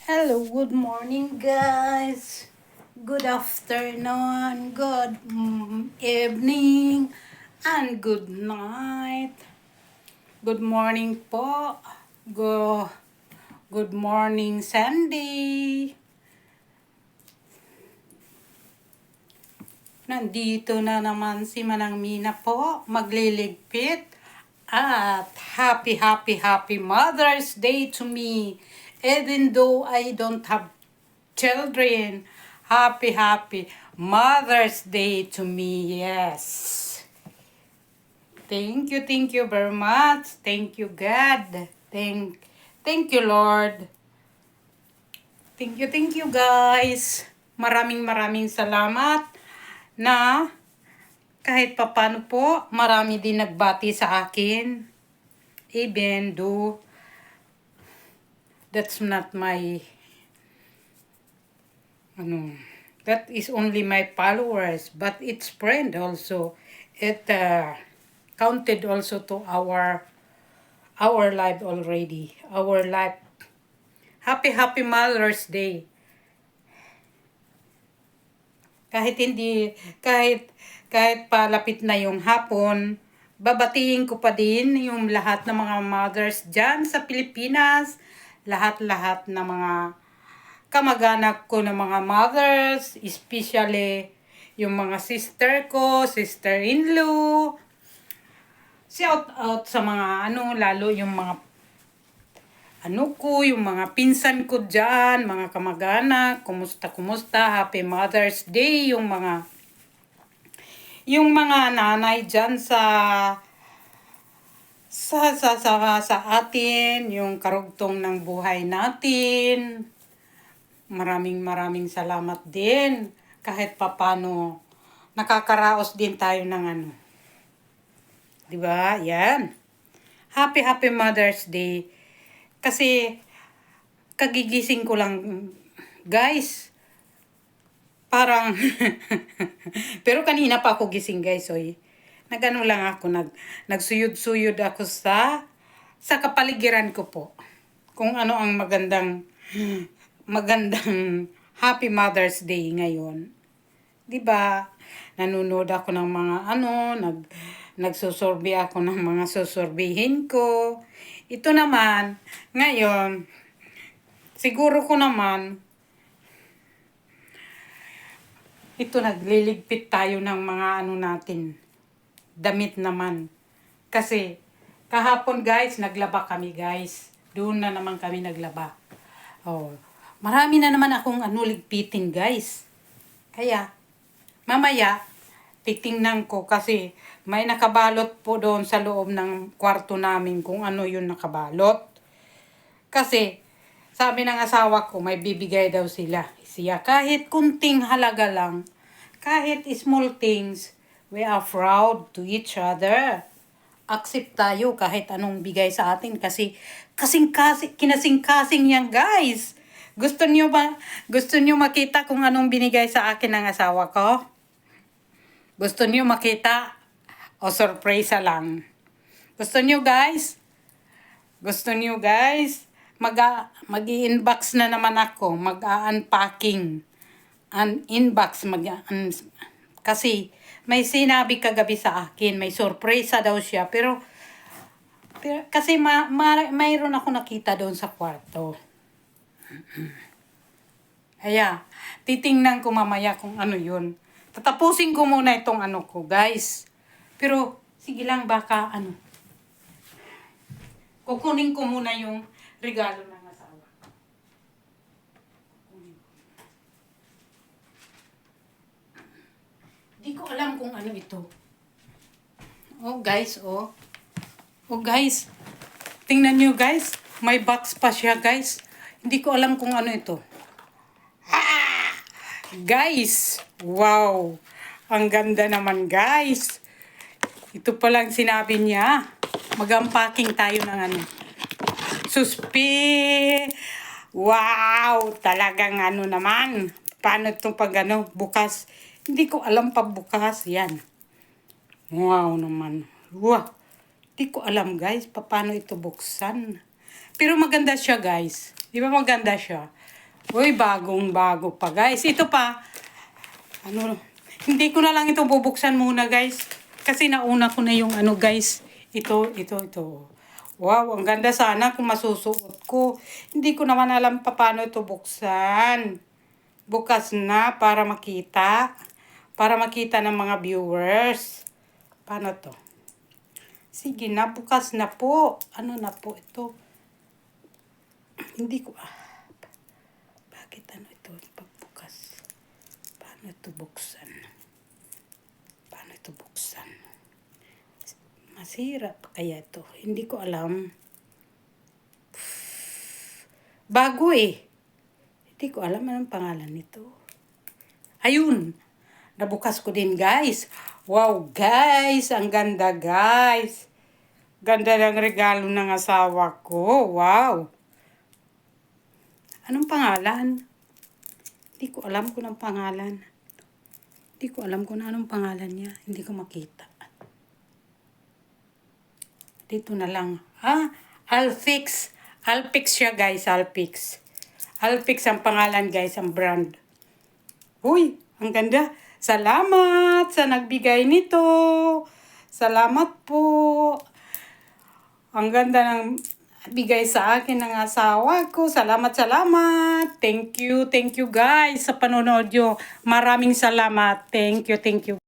Hello, good morning, guys. Good afternoon, good evening, and good night. Good morning po. Good morning, Sandy. Nandito na naman si Manang Mina po, magliligpit. At happy Mother's Day to me. Even though I don't have children, happy Mother's Day to me. Yes. Thank you very much. Thank you, God. Thank you, Lord. Thank you, guys. Maraming salamat na kahit papano po, marami din nagbati sa akin. Even though that's not my, that is only my followers, but it's friend also. It counted also to our life already. Our life. Happy Mother's Day. Kahit palapit na yung hapon, babatiin ko pa din yung lahat ng mga mothers dyan sa Pilipinas, lahat ng mga kamag-anak ko ng mga mothers, especially yung mga sister ko, sister-in-law, shout out sa mga lalo yung mga yung mga pinsan ko dyan, mga kamag-anak, kumusta, happy Mother's Day, yung mga nanay dyan sa atin, yung karugtong ng buhay natin. Maraming salamat din. Kahit papano, nakakaraos din tayo ng Diba? Yan. Happy Mother's Day. Kasi, kagigising ko lang, guys. Parang, pero kanina pa ako gising, guys. Oy. Nagano lang ako, nagsuyod-suyod ako sa kapaligiran ko po. Kung ano ang magandang Happy Mother's Day ngayon. 'Di ba? Nanonood ako ng mga nagsusurvey ako ng mga susurbihin ko. Ito naman, ngayon, siguro ko naman, ito nagliligpit tayo ng mga natin, damit naman. Kasi, kahapon guys, naglaba kami guys. Doon na naman kami naglaba. Oh, marami na naman akong ligpitin guys. Kaya, mamaya, titingnan ko kasi may nakabalot po doon sa loob ng kwarto namin kung ano yung nakabalot. Kasi, sabi ng asawa ko, may bibigay daw siya. Kahit kunting halaga lang, kahit small things, we are proud to each other. Accept tayo kahit anong bigay sa atin kasi kinasing-kasing yan guys. Gusto niyo makita kung anong binigay sa akin ng asawa ko? Gusto niyo makita? O sorpresa lang? Gusto niyo guys? Mag-i-inbox na naman ako. Mag-a-unpacking. Kasi may sinabi kagabi sa akin. May sorpresa daw siya. Pero kasi mayroon ako nakita doon sa kwarto. Kaya, titingnan ko mamaya kung ano yun. Tatapusin ko muna itong ko, guys. Pero, sige lang, baka kukunin ko muna yung regalo ng asawa. Hindi ko alam kung ano ito. Oh, guys, oh. Oh, guys. Tingnan nyo, guys. May box pa siya, guys. Hindi ko alam kung ano ito. Guys, wow. Ang ganda naman, guys. Ito pa lang sinabi niya. Mag-unpacking tayo ng Suspi. Wow, talagang naman. Paano itong bukas? Hindi ko alam bukas. Yan. Wow naman. Wow. Hindi ko alam, guys, paano ito buksan. Pero maganda siya, guys. Di ba maganda siya? Uy, bagong-bago pa, guys. Ito pa. Ano, hindi ko na lang ito bubuksan muna, guys. Kasi nauna ko na yung ano, guys. Ito. Wow, ang ganda sana kung masusuot ko. Hindi ko naman alam pa paano ito buksan. Bukas na para makita. Para makita ng mga viewers. Paano to? Sige na, bukas na po. Ano na po ito? Hindi ko, bakit ano ito pagbukas? Paano ito buksan? Paano ito buksan? Masira pa kaya ito? Hindi ko alam. Bago eh. Hindi ko alam anong pangalan nito. Ayun! Nabukas ko din, guys. Wow, guys! Ang ganda, guys! Ganda ng regalo ng asawa ko. Wow! Anong pangalan? Hindi ko alam kung anong pangalan. Hindi ko alam kung anong pangalan niya. Hindi ko makita. Dito na lang. Alfix. Alfix siya, guys. Alfix. Alfix ang pangalan, guys. Ang brand. Uy, ang ganda. Salamat sa nagbigay nito. Salamat po. Ang ganda ng bigay sa akin ng asawa ko. Salamat. Thank you guys sa panonood nyo. Maraming salamat. Thank you.